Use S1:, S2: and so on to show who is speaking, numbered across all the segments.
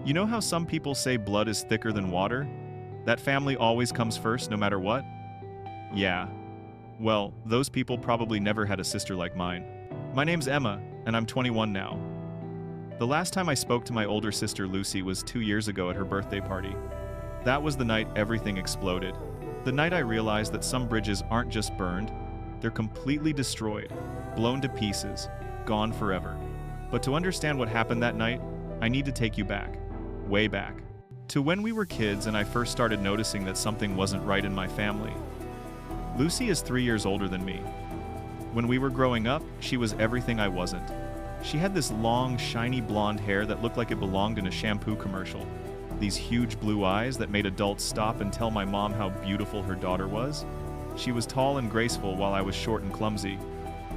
S1: You know how some people say blood is thicker than water? That family always comes first no matter what? Yeah. Well, those people probably never had a sister like mine. My name's Emma, and I'm 21 now. The last time I spoke to my older sister Lucy was 2 years ago at her birthday party. That was the night everything exploded. The night I realized that some bridges aren't just burned, they're completely destroyed, blown to pieces, gone forever. But to understand what happened that night, I need to take you back, way back, to when we were kids and I first started noticing that something wasn't right in my family. Lucy is 3 years older than me. When we were growing up, she was everything I wasn't. She had this long, shiny blonde hair that looked like it belonged in a shampoo commercial. These huge blue eyes that made adults stop and tell my mom how beautiful her daughter was. She was tall and graceful while I was short and clumsy.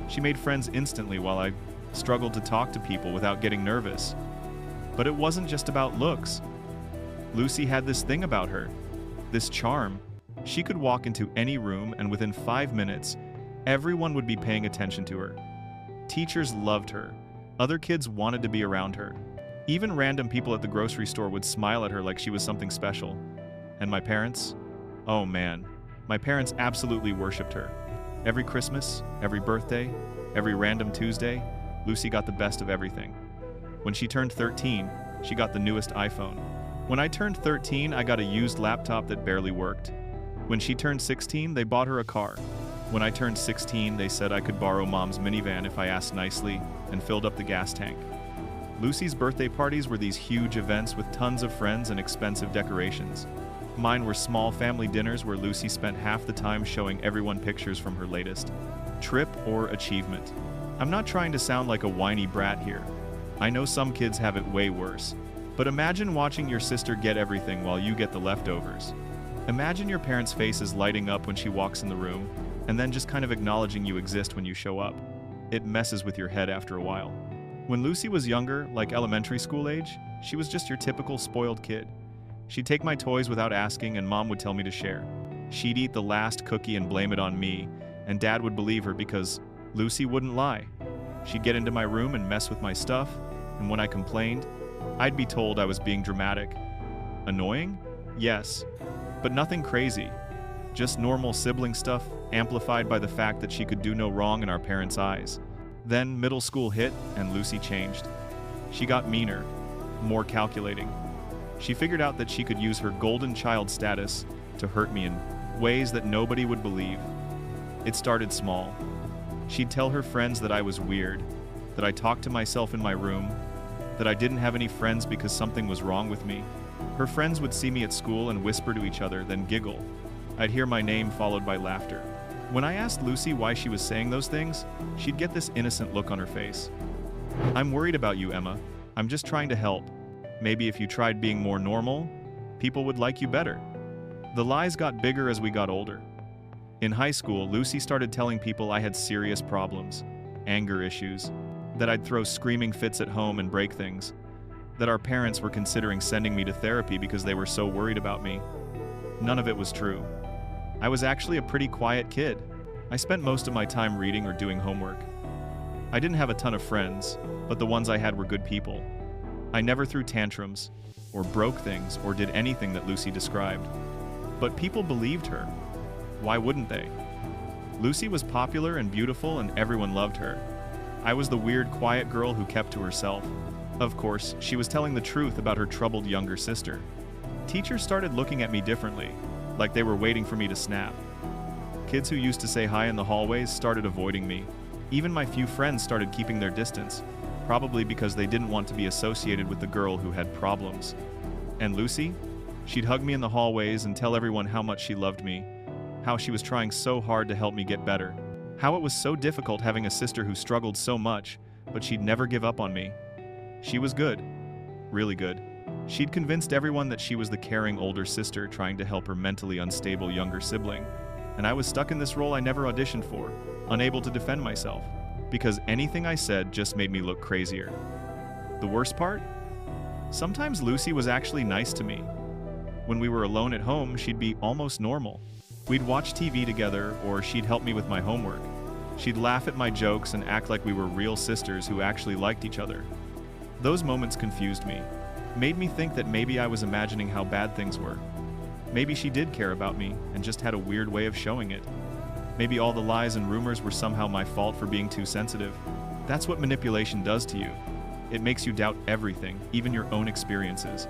S1: She made friends instantly while I struggled to talk to people without getting nervous. But it wasn't just about looks. Lucy had this thing about her, this charm. She could walk into any room and within 5 minutes, everyone would be paying attention to her. Teachers loved her. Other kids wanted to be around her. Even random people at the grocery store would smile at her like she was something special. And my parents? Oh man, my parents absolutely worshipped her. Every Christmas, every birthday, every random Tuesday, Lucy got the best of everything. When she turned 13, she got the newest iPhone. When I turned 13, I got a used laptop that barely worked. When she turned 16, they bought her a car. When I turned 16, they said I could borrow mom's minivan if I asked nicely and filled up the gas tank. Lucy's birthday parties were these huge events with tons of friends and expensive decorations. Mine were small family dinners where Lucy spent half the time showing everyone pictures from her latest trip or achievement. I'm not trying to sound like a whiny brat here. I know some kids have it way worse. But imagine watching your sister get everything while you get the leftovers. Imagine your parents' faces lighting up when she walks in the room, and then just kind of acknowledging you exist when you show up. It messes with your head after a while. When Lucy was younger, like elementary school age, she was just your typical spoiled kid. She'd take my toys without asking and mom would tell me to share. She'd eat the last cookie and blame it on me, and dad would believe her because Lucy wouldn't lie. She'd get into my room and mess with my stuff, and when I complained, I'd be told I was being dramatic. Annoying? Yes, but nothing crazy. Just normal sibling stuff, amplified by the fact that she could do no wrong in our parents' eyes. Then middle school hit, and Lucy changed. She got meaner, more calculating. She figured out that she could use her golden child status to hurt me in ways that nobody would believe. It started small. She'd tell her friends that I was weird, that I talked to myself in my room, that I didn't have any friends because something was wrong with me. Her friends would see me at school and whisper to each other, then giggle. I'd hear my name followed by laughter. When I asked Lucy why she was saying those things, she'd get this innocent look on her face. I'm worried about you, Emma. I'm just trying to help. Maybe if you tried being more normal, people would like you better. The lies got bigger as we got older. In high school, Lucy started telling people I had serious problems, anger issues, that I'd throw screaming fits at home and break things, that our parents were considering sending me to therapy because they were so worried about me. None of it was true. I was actually a pretty quiet kid. I spent most of my time reading or doing homework. I didn't have a ton of friends, but the ones I had were good people. I never threw tantrums, or broke things, or did anything that Lucy described. But people believed her. Why wouldn't they? Lucy was popular and beautiful and everyone loved her. I was the weird, quiet girl who kept to herself. Of course, she was telling the truth about her troubled younger sister. Teachers started looking at me differently, like they were waiting for me to snap. Kids who used to say hi in the hallways started avoiding me. Even my few friends started keeping their distance, probably because they didn't want to be associated with the girl who had problems. And Lucy? She'd hug me in the hallways and tell everyone how much she loved me, how she was trying so hard to help me get better, how it was so difficult having a sister who struggled so much, but she'd never give up on me. She was good, really good. She'd convinced everyone that she was the caring older sister trying to help her mentally unstable younger sibling, and I was stuck in this role I never auditioned for, unable to defend myself, because anything I said just made me look crazier. The worst part? Sometimes Lucy was actually nice to me. When we were alone at home, she'd be almost normal. We'd watch TV together, or she'd help me with my homework. She'd laugh at my jokes and act like we were real sisters who actually liked each other. Those moments confused me. Made me think that maybe I was imagining how bad things were. Maybe she did care about me and just had a weird way of showing it. Maybe all the lies and rumors were somehow my fault for being too sensitive. That's what manipulation does to you. It makes you doubt everything, even your own experiences.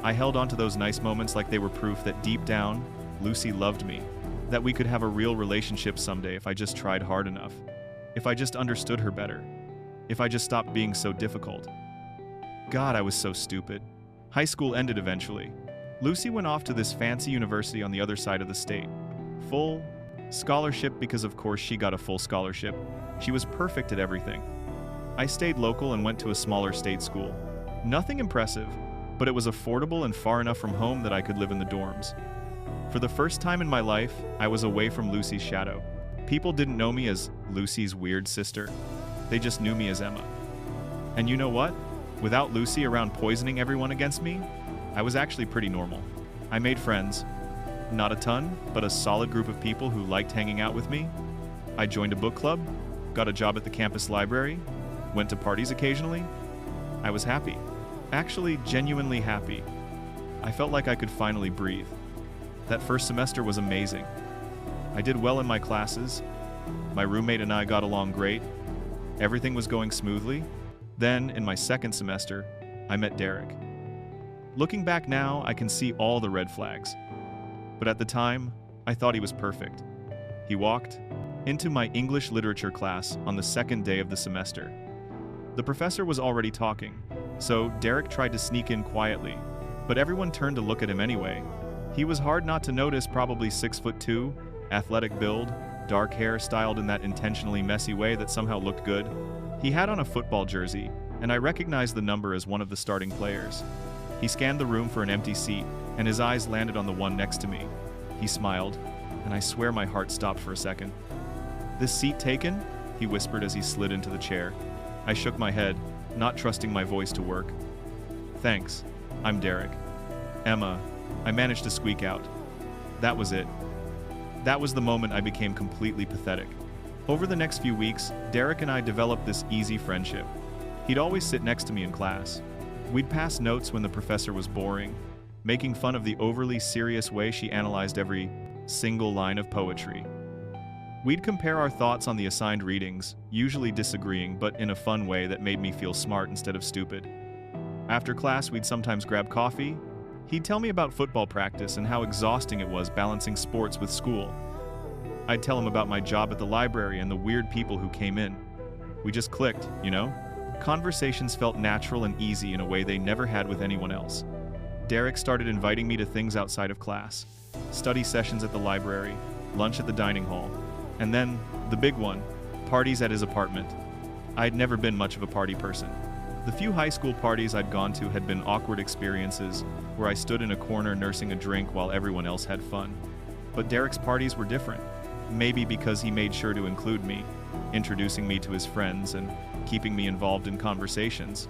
S1: I held on to those nice moments like they were proof that deep down, Lucy loved me, that we could have a real relationship someday if I just tried hard enough, if I just understood her better, if I just stopped being so difficult. God, I was so stupid. High school ended eventually. Lucy went off to this fancy university on the other side of the state. Full scholarship because of course she got a full scholarship. She was perfect at everything. I stayed local and went to a smaller state school. Nothing impressive, but it was affordable and far enough from home that I could live in the dorms. For the first time in my life, I was away from Lucy's shadow. People didn't know me as Lucy's weird sister. They just knew me as Emma. And you know what? Without Lucy around poisoning everyone against me, I was actually pretty normal. I made friends. Not a ton, but a solid group of people who liked hanging out with me. I joined a book club, got a job at the campus library, went to parties occasionally. I was happy. Actually, genuinely happy. I felt like I could finally breathe. That first semester was amazing. I did well in my classes. My roommate and I got along great. Everything was going smoothly. Then, in my second semester, I met Derek. Looking back now, I can see all the red flags. But at the time, I thought he was perfect. He walked into my English literature class on the second day of the semester. The professor was already talking, so Derek tried to sneak in quietly, but everyone turned to look at him anyway. He was hard not to notice, probably 6'2", athletic build, dark hair styled in that intentionally messy way that somehow looked good. He had on a football jersey, and I recognized the number as one of the starting players. He scanned the room for an empty seat, and his eyes landed on the one next to me. He smiled, and I swear my heart stopped for a second. "This seat taken?" he whispered as he slid into the chair. I shook my head, not trusting my voice to work. "Thanks. I'm Derek." "Emma," I managed to squeak out. That was it. That was the moment I became completely pathetic. Over the next few weeks, Derek and I developed this easy friendship. He'd always sit next to me in class. We'd pass notes when the professor was boring, making fun of the overly serious way she analyzed every single line of poetry. We'd compare our thoughts on the assigned readings, usually disagreeing, but in a fun way that made me feel smart instead of stupid. After class, we'd sometimes grab coffee. He'd tell me about football practice and how exhausting it was balancing sports with school. I'd tell him about my job at the library and the weird people who came in. We just clicked, you know? Conversations felt natural and easy in a way they never had with anyone else. Derek started inviting me to things outside of class, study sessions at the library, lunch at the dining hall, and then, the big one, parties at his apartment. I'd never been much of a party person. The few high school parties I'd gone to had been awkward experiences where I stood in a corner nursing a drink while everyone else had fun. But Derek's parties were different. Maybe because he made sure to include me, introducing me to his friends and keeping me involved in conversations.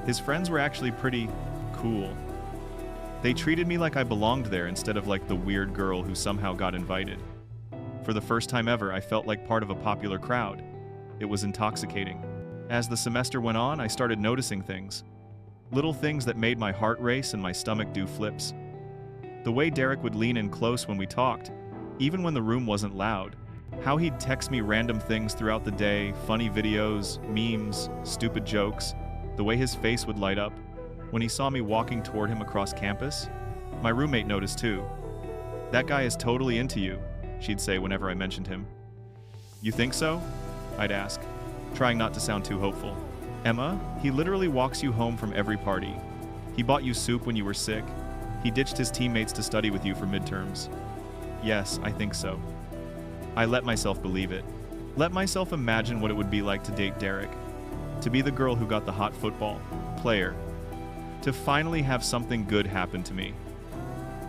S1: His friends were actually pretty cool. They treated me like I belonged there instead of like the weird girl who somehow got invited. For the first time ever, I felt like part of a popular crowd. It was intoxicating. As the semester went on, I started noticing things. Little things that made my heart race and my stomach do flips. The way Derek would lean in close when we talked, even when the room wasn't loud. How he'd text me random things throughout the day, funny videos, memes, stupid jokes. The way his face would light up when he saw me walking toward him across campus. My roommate noticed too. "That guy is totally into you," she'd say whenever I mentioned him. "You think so?" I'd ask, trying not to sound too hopeful. "Emma, he literally walks you home from every party. He bought you soup when you were sick. He ditched his teammates to study with you for midterms." "Yes, I think so." I let myself believe it. Let myself imagine what it would be like to date Derek. To be the girl who got the hot football player. To finally have something good happen to me.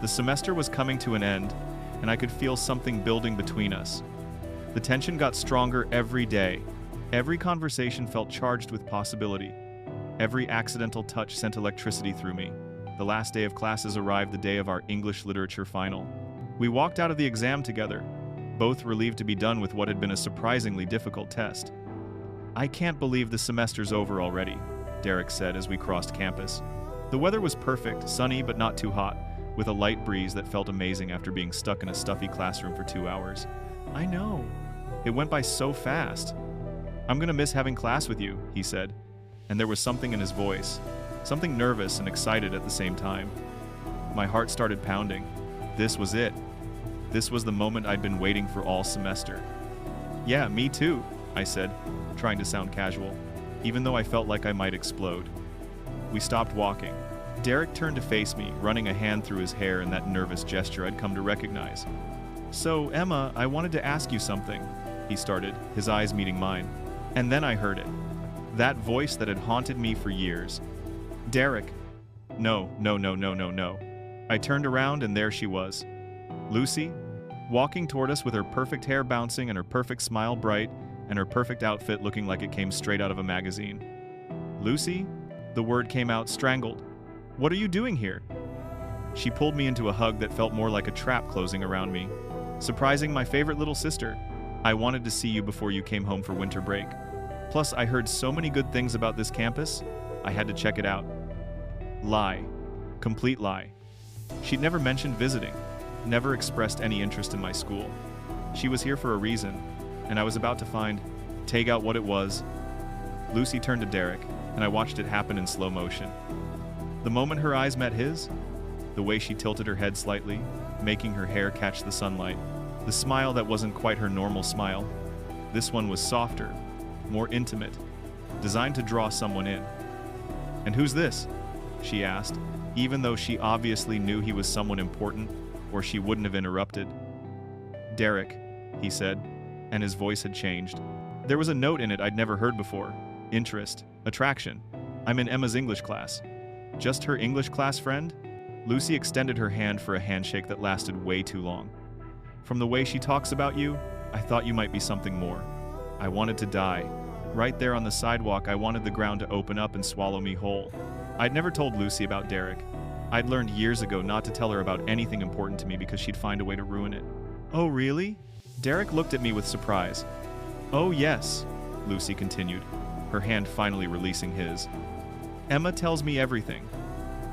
S1: The semester was coming to an end, and I could feel something building between us. The tension got stronger every day. Every conversation felt charged with possibility. Every accidental touch sent electricity through me. The last day of classes arrived, the day of our English literature final. We walked out of the exam together, both relieved to be done with what had been a surprisingly difficult test. "I can't believe the semester's over already," Derek said as we crossed campus. The weather was perfect, sunny but not too hot, with a light breeze that felt amazing after being stuck in a stuffy classroom for 2 hours. I know. It went by so fast. I'm gonna miss having class with you, he said, and there was something in his voice, something nervous and excited at the same time. My heart started pounding. This was it. This was the moment I'd been waiting for all semester. Yeah, me too, I said, trying to sound casual, even though I felt like I might explode. We stopped walking. Derek turned to face me, running a hand through his hair in that nervous gesture I'd come to recognize. So, Emma, I wanted to ask you something, he started, his eyes meeting mine. And then I heard it. That voice that had haunted me for years. Derek. No. I turned around and there she was. Lucy, walking toward us with her perfect hair bouncing and her perfect smile bright and her perfect outfit looking like it came straight out of a magazine. Lucy? The word came out strangled. What are you doing here? She pulled me into a hug that felt more like a trap closing around me. Surprising my favorite little sister. I wanted to see you before you came home for winter break. Plus, I heard so many good things about this campus, I had to check it out. Lie. Complete lie. She'd never mentioned visiting, never expressed any interest in my school. She was here for a reason, and I was about to take out what it was. Lucy turned to Derek, and I watched it happen in slow motion. The moment her eyes met his, the way she tilted her head slightly, making her hair catch the sunlight, the smile that wasn't quite her normal smile. This one was softer, more intimate, designed to draw someone in. And who's this? She asked, even though she obviously knew he was someone important, or she wouldn't have interrupted. Derek, he said, and his voice had changed. There was a note in it I'd never heard before. Interest, attraction. I'm in Emma's English class. Just her English class friend? Lucy extended her hand for a handshake that lasted way too long. From the way she talks about you, I thought you might be something more. I wanted to die. Right there on the sidewalk, I wanted the ground to open up and swallow me whole. I'd never told Lucy about Derek. I'd learned years ago not to tell her about anything important to me because she'd find a way to ruin it. Oh, really? Derek looked at me with surprise. Oh, yes, Lucy continued, her hand finally releasing his. Emma tells me everything.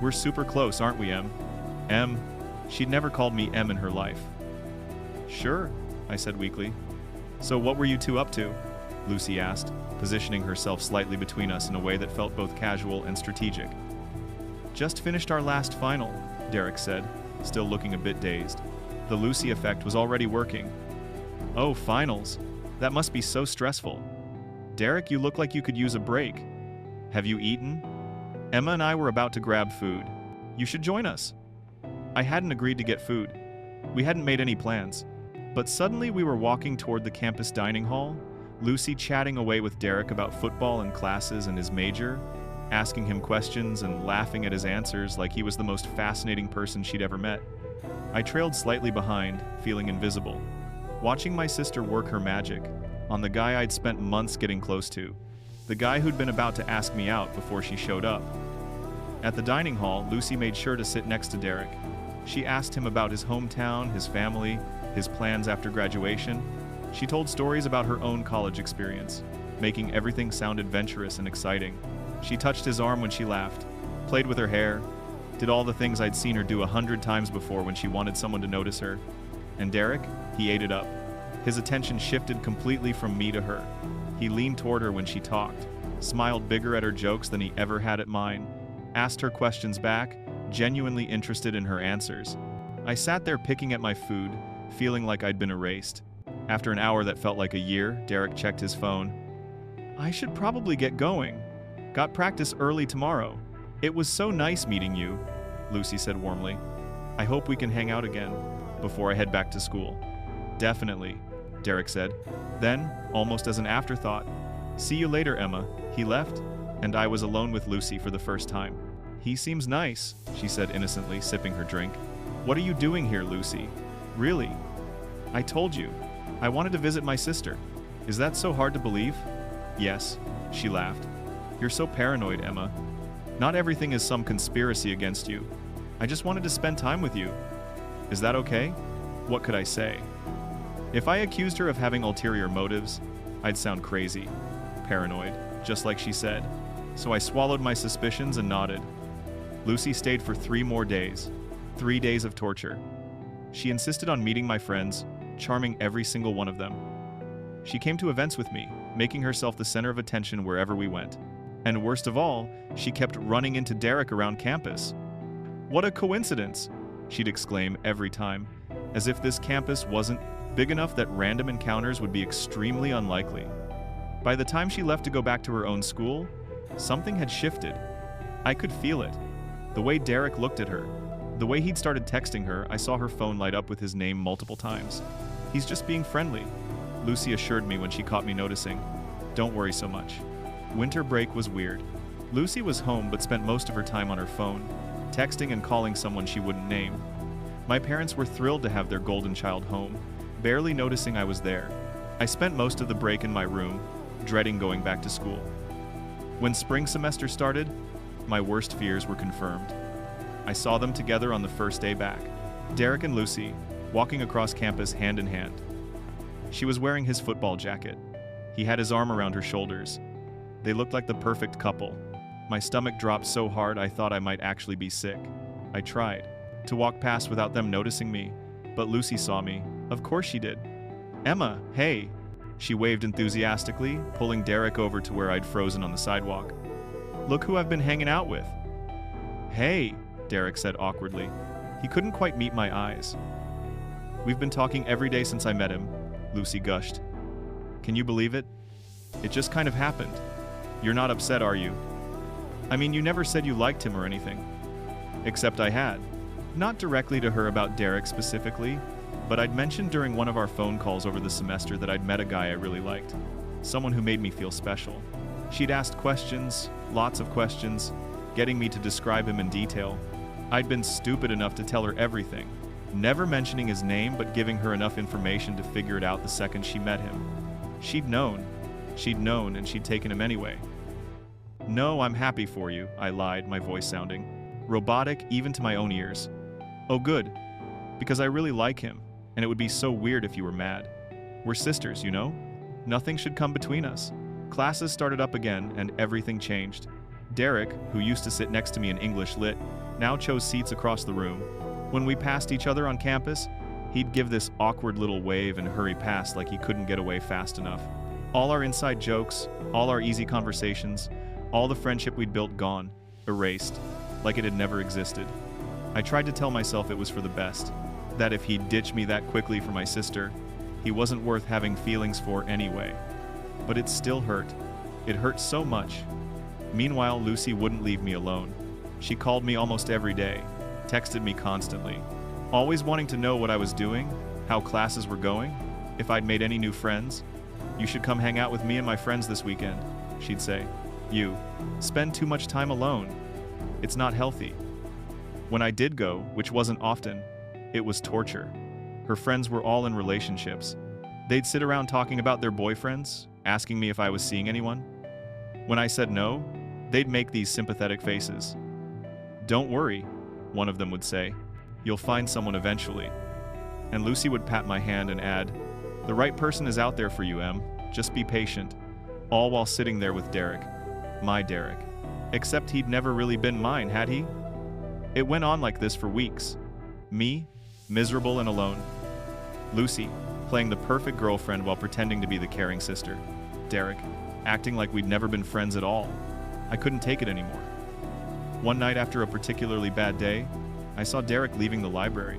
S1: We're super close, aren't we, Em? Em. She'd never called me Em in her life. Sure, I said weakly. So what were you two up to? Lucy asked, positioning herself slightly between us in a way that felt both casual and strategic. Just finished our last final, Derek said, still looking a bit dazed. The Lucy effect was already working. Oh, finals. That must be so stressful. Derek, you look like you could use a break. Have you eaten? Emma and I were about to grab food. You should join us. I hadn't agreed to get food. We hadn't made any plans. But suddenly we were walking toward the campus dining hall, Lucy chatting away with Derek about football and classes and his major, asking him questions and laughing at his answers like he was the most fascinating person she'd ever met. I trailed slightly behind, feeling invisible, watching my sister work her magic on the guy I'd spent months getting close to, the guy who'd been about to ask me out before she showed up. At the dining hall, Lucy made sure to sit next to Derek. She asked him about his hometown, his family, his plans after graduation. She told stories about her own college experience, making everything sound adventurous and exciting. She touched his arm when she laughed, played with her hair, did all the things I'd seen her do 100 times before when she wanted someone to notice her. And Derek, he ate it up. His attention shifted completely from me to her. He leaned toward her when she talked, smiled bigger at her jokes than he ever had at mine, asked her questions back, genuinely interested in her answers. I sat there picking at my food, feeling like I'd been erased. After an hour that felt like a year, Derek checked his phone. I should probably get going. Got practice early tomorrow. It was so nice meeting you, Lucy said warmly. I hope we can hang out again before I head back to school. Definitely, Derek said. Then, almost as an afterthought, see you later, Emma. He left, and I was alone with Lucy for the first time. He seems nice, she said innocently, sipping her drink. What are you doing here, Lucy? Really? I told you. I wanted to visit my sister. Is that so hard to believe? Yes, she laughed. You're so paranoid, Emma. Not everything is some conspiracy against you. I just wanted to spend time with you. Is that okay? What could I say? If I accused her of having ulterior motives, I'd sound crazy, paranoid, just like she said. So I swallowed my suspicions and nodded. Lucy stayed for 3 more days. 3 days of torture. She insisted on meeting my friends, charming every single one of them. She came to events with me, making herself the center of attention wherever we went. And worst of all, she kept running into Derek around campus. "What a coincidence!" she'd exclaim every time, as if this campus wasn't big enough that random encounters would be extremely unlikely. By the time she left to go back to her own school, something had shifted. I could feel it. The way Derek looked at her, the way he'd started texting her. I saw her phone light up with his name multiple times. "He's just being friendly," Lucy assured me when she caught me noticing. "Don't worry so much." Winter break was weird. Lucy was home but spent most of her time on her phone, texting and calling someone she wouldn't name. My parents were thrilled to have their golden child home, barely noticing I was there. I spent most of the break in my room, dreading going back to school. When spring semester started, my worst fears were confirmed. I saw them together on the first day back. Derek and Lucy, walking across campus hand in hand. She was wearing his football jacket. He had his arm around her shoulders. They looked like the perfect couple. My stomach dropped so hard I thought I might actually be sick. I tried to walk past without them noticing me, but Lucy saw me. Of course she did. "Emma, hey!" She waved enthusiastically, pulling Derek over to where I'd frozen on the sidewalk. "Look who I've been hanging out with." "Hey," Derek said awkwardly. He couldn't quite meet my eyes. "We've been talking every day since I met him," Lucy gushed. "Can you believe it? It just kind of happened. You're not upset, are you? I mean, you never said you liked him or anything." Except I had. Not directly to her about Derek specifically, but I'd mentioned during one of our phone calls over the semester that I'd met a guy I really liked. Someone who made me feel special. She'd asked questions, lots of questions, getting me to describe him in detail. I'd been stupid enough to tell her everything, never mentioning his name but giving her enough information to figure it out the second she met him. She'd known, and she'd taken him anyway. "No, I'm happy for you," I lied, my voice sounding robotic even to my own ears. "Oh good, because I really like him, and it would be so weird if you were mad. We're sisters, you know? Nothing should come between us." Classes started up again, and everything changed. Derek, who used to sit next to me in English Lit, now chose seats across the room. When we passed each other on campus, he'd give this awkward little wave and hurry past like he couldn't get away fast enough. All our inside jokes, all our easy conversations, all the friendship we'd built gone, erased, like it had never existed. I tried to tell myself it was for the best, that if he'd ditch me that quickly for my sister, he wasn't worth having feelings for anyway. But it still hurt. It hurt so much. Meanwhile, Lucy wouldn't leave me alone. She called me almost every day, texted me constantly, always wanting to know what I was doing, how classes were going, if I'd made any new friends. "You should come hang out with me and my friends this weekend," she'd say. "You spend too much time alone. It's not healthy." When I did go, which wasn't often, it was torture. Her friends were all in relationships. They'd sit around talking about their boyfriends, asking me if I was seeing anyone. When I said no, they'd make these sympathetic faces. "Don't worry," one of them would say. "You'll find someone eventually." And Lucy would pat my hand and add, "The right person is out there for you, Em. Just be patient." All while sitting there with Derek. My Derek. Except he'd never really been mine, had he? It went on like this for weeks. Me, miserable and alone. Lucy, playing the perfect girlfriend while pretending to be the caring sister. Derek, acting like we'd never been friends at all. I couldn't take it anymore. One night after a particularly bad day, I saw Derek leaving the library.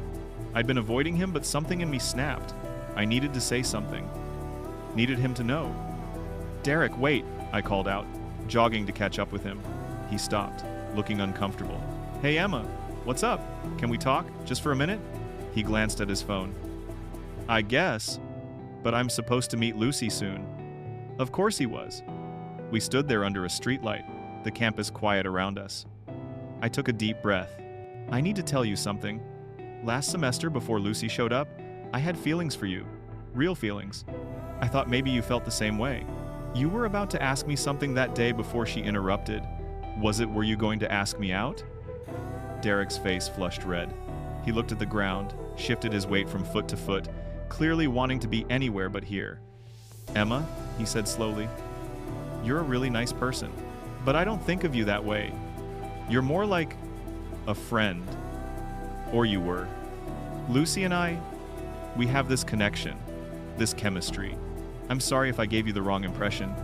S1: I'd been avoiding him, but something in me snapped. I needed to say something. Needed him to know. "Derek, wait," I called out, jogging to catch up with him. He stopped, looking uncomfortable. "Hey Emma, what's up? Can we talk, just for a minute?" He glanced at his phone. "I guess, but I'm supposed to meet Lucy soon." Of course he was. We stood there under a streetlight, the campus quiet around us. I took a deep breath. "I need to tell you something. Last semester, before Lucy showed up, I had feelings for you. Real feelings. I thought maybe you felt the same way. You were about to ask me something that day before she interrupted. Were you going to ask me out?" Derek's face flushed red. He looked at the ground, shifted his weight from foot to foot, clearly wanting to be anywhere but here. "Emma," he said slowly, "you're a really nice person, but I don't think of you that way. You're more like a friend. Or you were. Lucy and I, we have this connection, this chemistry. I'm sorry if I gave you the wrong impression,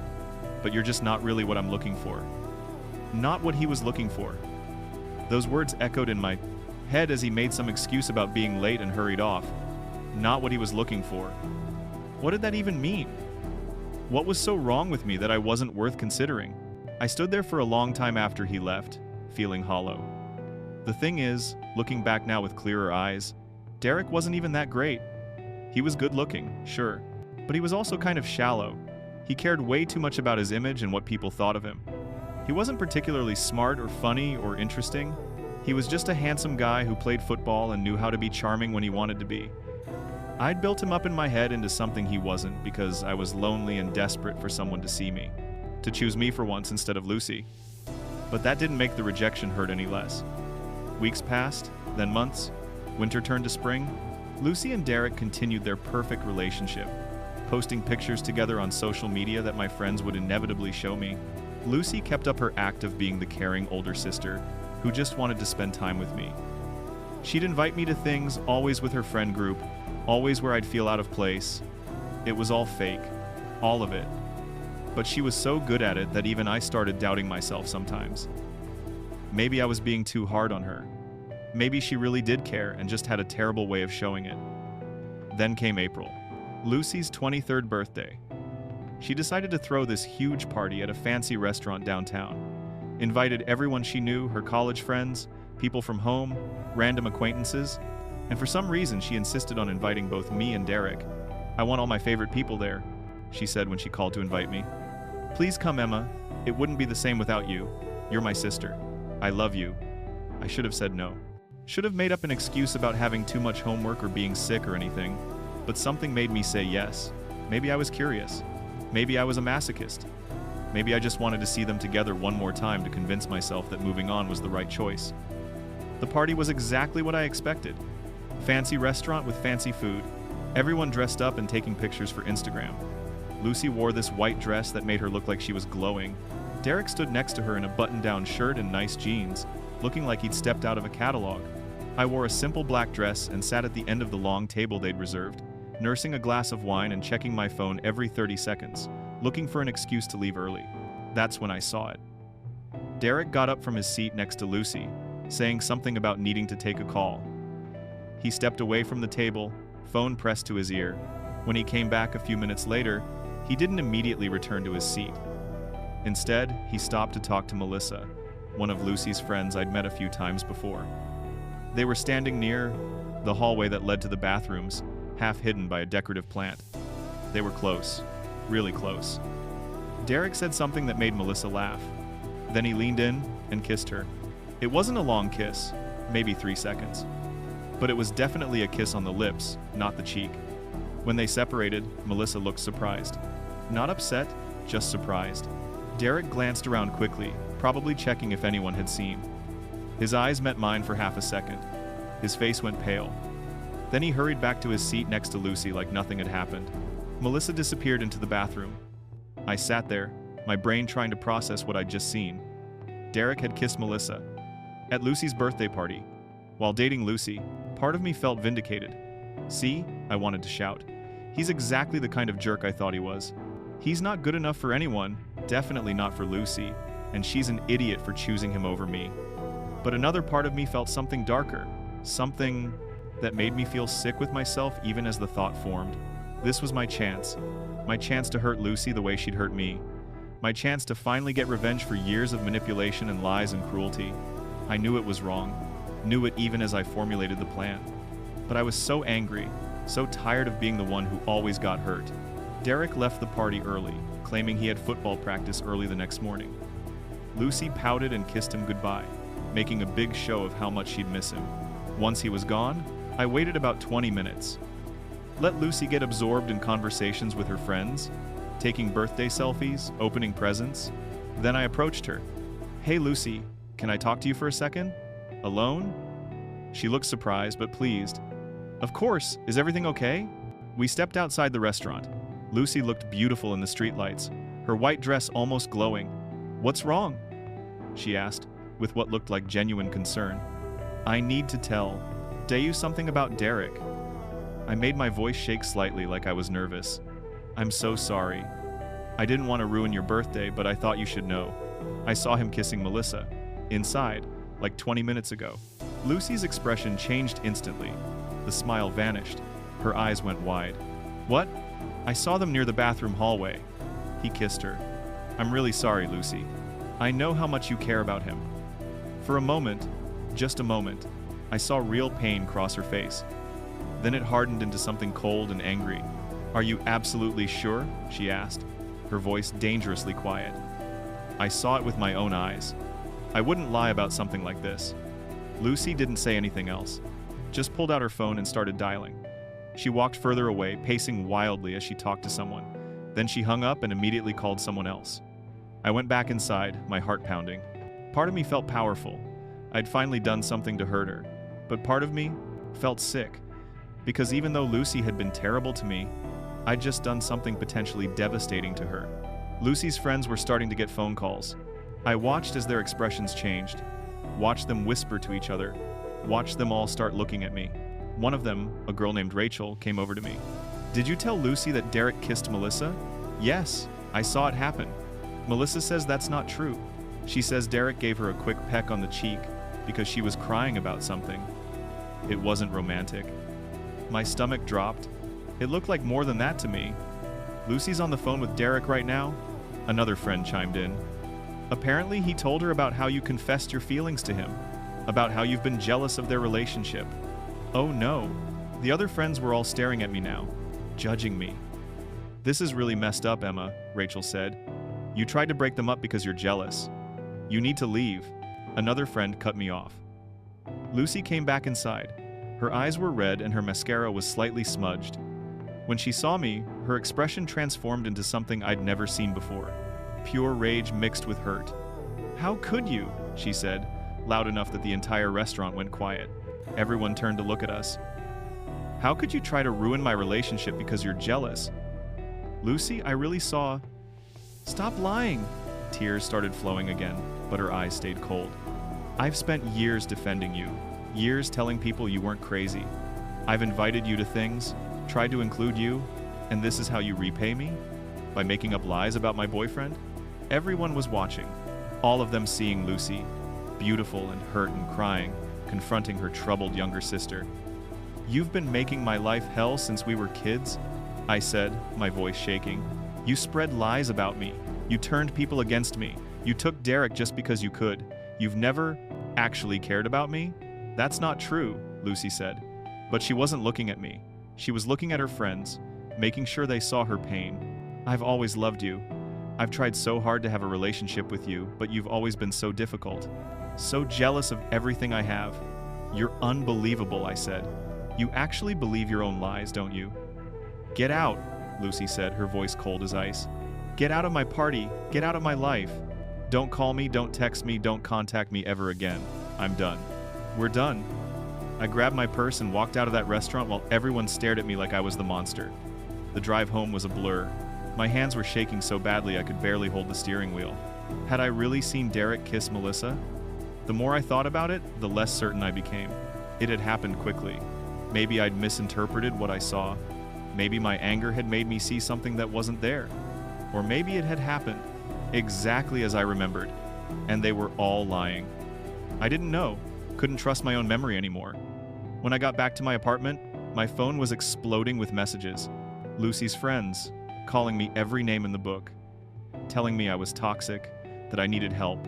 S1: but you're just not really what I'm looking for. Not what he was looking for. Those words echoed in my head as he made some excuse about being late and hurried off. Not what he was looking for. What did that even mean? What was so wrong with me that I wasn't worth considering? I stood there for a long time after he left, feeling hollow. The thing is, looking back now with clearer eyes, Derek wasn't even that great. He was good looking, sure, but he was also kind of shallow. He cared way too much about his image and what people thought of him. He wasn't particularly smart or funny or interesting. He was just a handsome guy who played football and knew how to be charming when he wanted to be. I'd built him up in my head into something he wasn't because I was lonely and desperate for someone to see me, to choose me for once instead of Lucy. But that didn't make the rejection hurt any less. Weeks passed, then months. Winter turned to spring. Lucy and Derek continued their perfect relationship, posting pictures together on social media that my friends would inevitably show me. Lucy kept up her act of being the caring older sister who just wanted to spend time with me. She'd invite me to things, always with her friend group, always where I'd feel out of place. It was all fake, all of it. But she was so good at it that even I started doubting myself sometimes. Maybe I was being too hard on her. Maybe she really did care and just had a terrible way of showing it. Then came April, Lucy's 23rd birthday. She decided to throw this huge party at a fancy restaurant downtown. Invited everyone she knew, her college friends, people from home, random acquaintances, and for some reason she insisted on inviting both me and Derek. "I want all my favorite people there," she said when she called to invite me. "Please come, Emma. It wouldn't be the same without you. You're my sister. I love you." I should have said no. Should have made up an excuse about having too much homework or being sick or anything, but something made me say yes. Maybe I was curious. Maybe I was a masochist. Maybe I just wanted to see them together one more time to convince myself that moving on was the right choice. The party was exactly what I expected. Fancy restaurant with fancy food. Everyone dressed up and taking pictures for Instagram. Lucy wore this white dress that made her look like she was glowing. Derek stood next to her in a button-down shirt and nice jeans, looking like he'd stepped out of a catalog. I wore a simple black dress and sat at the end of the long table they'd reserved, nursing a glass of wine and checking my phone every 30 seconds, looking for an excuse to leave early. That's when I saw it. Derek got up from his seat next to Lucy, saying something about needing to take a call. He stepped away from the table, phone pressed to his ear. When he came back a few minutes later, he didn't immediately return to his seat. Instead, he stopped to talk to Melissa, one of Lucy's friends I'd met a few times before. They were standing near the hallway that led to the bathrooms, half hidden by a decorative plant. They were close, really close. Derek said something that made Melissa laugh. Then he leaned in and kissed her. It wasn't a long kiss, maybe 3 seconds. But it was definitely a kiss on the lips, not the cheek. When they separated, Melissa looked surprised. Not upset, just surprised. Derek glanced around quickly, probably checking if anyone had seen. His eyes met mine for half a second. His face went pale. Then he hurried back to his seat next to Lucy like nothing had happened. Melissa disappeared into the bathroom. I sat there, my brain trying to process what I'd just seen. Derek had kissed Melissa at Lucy's birthday party. While dating Lucy, part of me felt vindicated. "See?" I wanted to shout. "He's exactly the kind of jerk I thought he was. He's not good enough for anyone, definitely not for Lucy, and she's an idiot for choosing him over me." But another part of me felt something darker, something that made me feel sick with myself even as the thought formed. This was my chance to hurt Lucy the way she'd hurt me. My chance to finally get revenge for years of manipulation and lies and cruelty. I knew it was wrong, knew it even as I formulated the plan. But I was so angry, so tired of being the one who always got hurt. Derek left the party early, claiming he had football practice early the next morning. Lucy pouted and kissed him goodbye, making a big show of how much she'd miss him. Once he was gone, I waited about 20 minutes. Let Lucy get absorbed in conversations with her friends, taking birthday selfies, opening presents. Then I approached her. "Hey Lucy, can I talk to you for a second? Alone?" She looked surprised but pleased. "Of course, is everything okay?" We stepped outside the restaurant. Lucy looked beautiful in the streetlights, her white dress almost glowing. "What's wrong?" she asked, with what looked like genuine concern. I need to tell you something about Derek. I made my voice shake slightly like I was nervous. I'm so sorry. I didn't want to ruin your birthday, but I thought you should know. I saw him kissing Melissa. Inside, like 20 minutes ago. Lucy's expression changed instantly. The smile vanished. Her eyes went wide. What? I saw them near the bathroom hallway. He kissed her. I'm really sorry, Lucy. I know how much you care about him. For a moment, just a moment, I saw real pain cross her face. Then it hardened into something cold and angry. Are you absolutely sure? She asked, her voice dangerously quiet. I saw it with my own eyes. I wouldn't lie about something like this. Lucy didn't say anything else, just pulled out her phone and started dialing. She walked further away, pacing wildly as she talked to someone. Then she hung up and immediately called someone else. I went back inside, my heart pounding. Part of me felt powerful. I'd finally done something to hurt her. But part of me felt sick, because even though Lucy had been terrible to me, I'd just done something potentially devastating to her. Lucy's friends were starting to get phone calls. I watched as their expressions changed, watched them whisper to each other, watched them all start looking at me. One of them, a girl named Rachel, came over to me. Did you tell Lucy that Derek kissed Melissa? Yes, I saw it happen. Melissa says that's not true. She says Derek gave her a quick peck on the cheek because she was crying about something. It wasn't romantic. My stomach dropped. It looked like more than that to me. Lucy's on the phone with Derek right now? Another friend chimed in. Apparently, he told her about how you confessed your feelings to him, about how you've been jealous of their relationship. Oh no. The other friends were all staring at me now, judging me. This is really messed up, Emma, Rachel said. You tried to break them up because you're jealous. You need to leave. Another friend cut me off. Lucy came back inside. Her eyes were red and her mascara was slightly smudged. When she saw me, her expression transformed into something I'd never seen before. Pure rage mixed with hurt. How could you? She said, loud enough that the entire restaurant went quiet. Everyone turned to look at us. How could you try to ruin my relationship because you're jealous? Lucy, I really saw... Stop lying! Tears started flowing again, but her eyes stayed cold. I've spent years defending you, years telling people you weren't crazy. I've invited you to things, tried to include you, and this is how you repay me? By making up lies about my boyfriend? Everyone was watching, all of them seeing Lucy, beautiful and hurt and crying, confronting her troubled younger sister. You've been making my life hell since we were kids, I said, my voice shaking. You spread lies about me. You turned people against me. You took Derek just because you could. You've never actually cared about me? That's not true, Lucy said. But she wasn't looking at me. She was looking at her friends, making sure they saw her pain. I've always loved you. I've tried so hard to have a relationship with you, but you've always been so difficult. So jealous of everything I have. You're unbelievable, I said. You actually believe your own lies, don't you? Get out, Lucy said, her voice cold as ice. Get out of my party. Get out of my life. Don't call me, don't text me, don't contact me ever again. I'm done. We're done. I grabbed my purse and walked out of that restaurant while everyone stared at me like I was the monster. The drive home was a blur. My hands were shaking so badly I could barely hold the steering wheel. Had I really seen Derek kiss Melissa? The more I thought about it, the less certain I became. It had happened quickly. Maybe I'd misinterpreted what I saw. Maybe my anger had made me see something that wasn't there. Or maybe it had happened exactly as I remembered, and they were all lying. I didn't know, couldn't trust my own memory anymore. When I got back to my apartment, my phone was exploding with messages. Lucy's friends, calling me every name in the book, telling me I was toxic, that I needed help,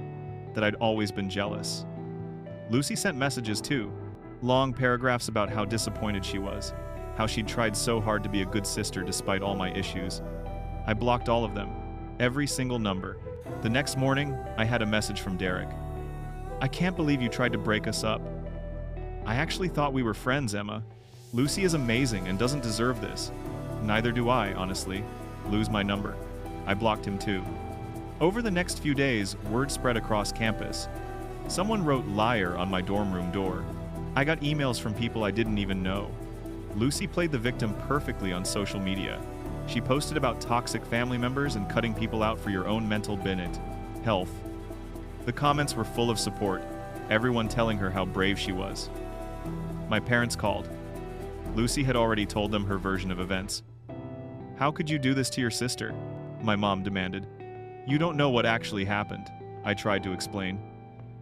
S1: that I'd always been jealous. Lucy sent messages too, long paragraphs about how disappointed she was, how she'd tried so hard to be a good sister despite all my issues. I blocked all of them, every single number. The next morning, I had a message from Derek. I can't believe you tried to break us up. I actually thought we were friends, Emma. Lucy is amazing and doesn't deserve this. Neither do I, honestly. Lose my number. I blocked him too. Over the next few days, word spread across campus. Someone wrote liar on my dorm room door. I got emails from people I didn't even know. Lucy played the victim perfectly on social media. She posted about toxic family members and cutting people out for your own mental health. The comments were full of support. everyone telling her how brave she was. My parents called. Lucy had already told them her version of events. "How could you do this to your sister?" my mom demanded. "You don't know what actually happened," I tried to explain.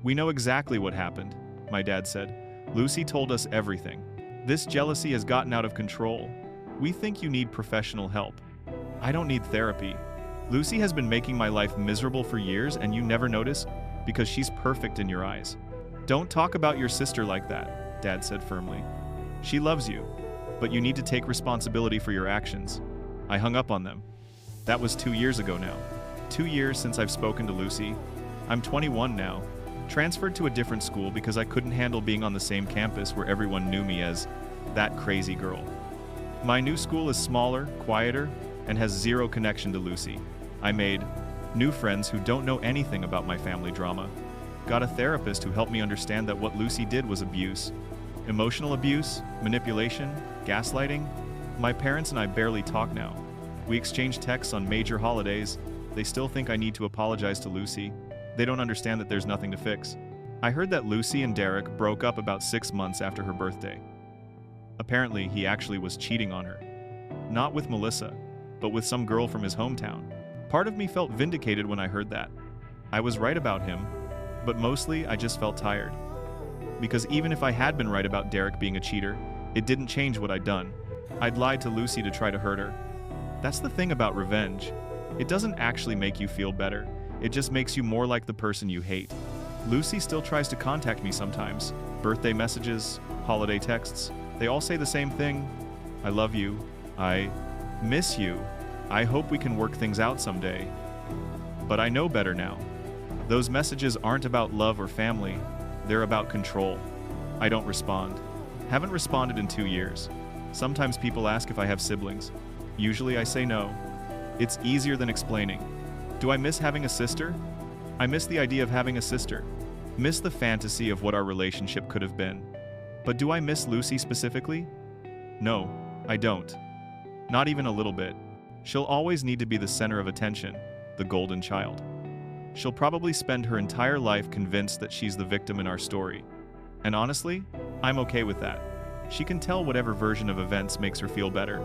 S1: "We know exactly what happened," my dad said. "Lucy told us everything. This jealousy has gotten out of control. We think you need professional help." "I don't need therapy. Lucy has been making my life miserable for years and you never notice because she's perfect in your eyes." "Don't talk about your sister like that," Dad said firmly. "She loves you, but you need to take responsibility for your actions." I hung up on them. That was 2 years ago now. 2 years since I've spoken to Lucy. I'm 21 now, transferred to a different school because I couldn't handle being on the same campus where everyone knew me as that crazy girl. My new school is smaller, quieter, and has zero connection to Lucy. I made new friends who don't know anything about my family drama. Got a therapist who helped me understand that what Lucy did was abuse. Emotional abuse, manipulation, gaslighting. My parents and I barely talk now. We exchange texts on major holidays. They still think I need to apologize to Lucy. They don't understand that there's nothing to fix. I heard that Lucy and Derek broke up about 6 months after her birthday. Apparently, he actually was cheating on her. Not with Melissa, but with some girl from his hometown. Part of me felt vindicated when I heard that. I was right about him, but mostly I just felt tired. Because even if I had been right about Derek being a cheater, it didn't change what I'd done. I'd lied to Lucy to try to hurt her. That's the thing about revenge. It doesn't actually make you feel better. It just makes you more like the person you hate. Lucy still tries to contact me sometimes. Birthday messages, holiday texts. They all say the same thing. "I love you. I miss you. I hope we can work things out someday." But I know better now. Those messages aren't about love or family. They're about control. I don't respond. Haven't responded in 2 years. Sometimes people ask if I have siblings. Usually I say no. It's easier than explaining. Do I miss having a sister? I miss the idea of having a sister. Miss the fantasy of what our relationship could have been. But do I miss Lucy specifically? No, I don't. Not even a little bit. She'll always need to be the center of attention, the golden child. She'll probably spend her entire life convinced that she's the victim in our story. And honestly, I'm okay with that. She can tell whatever version of events makes her feel better.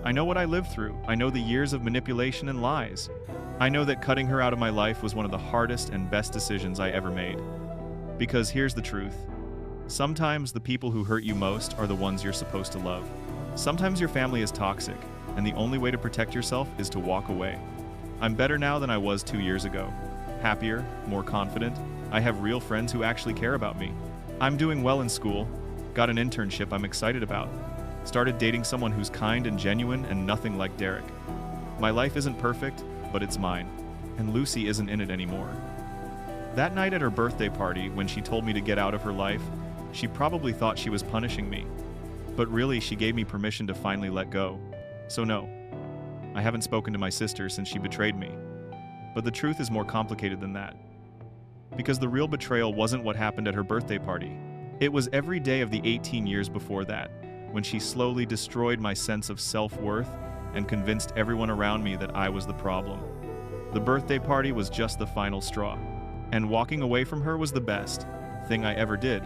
S1: I know what I lived through. I know the years of manipulation and lies. I know that cutting her out of my life was one of the hardest and best decisions I ever made. Because here's the truth. Sometimes the people who hurt you most are the ones you're supposed to love. Sometimes your family is toxic, and the only way to protect yourself is to walk away. I'm better now than I was 2 years ago. Happier, more confident. I have real friends who actually care about me. I'm doing well in school. Got an internship I'm excited about. Started dating someone who's kind and genuine and nothing like Derek. My life isn't perfect, but it's mine. And Lucy isn't in it anymore. That night at her birthday party, when she told me to get out of her life, she probably thought she was punishing me. But really, she gave me permission to finally let go. So no, I haven't spoken to my sister since she betrayed me. But the truth is more complicated than that. Because the real betrayal wasn't what happened at her birthday party. It was every day of the 18 years before that, when she slowly destroyed my sense of self-worth and convinced everyone around me that I was the problem. The birthday party was just the final straw. And walking away from her was the best thing I ever did.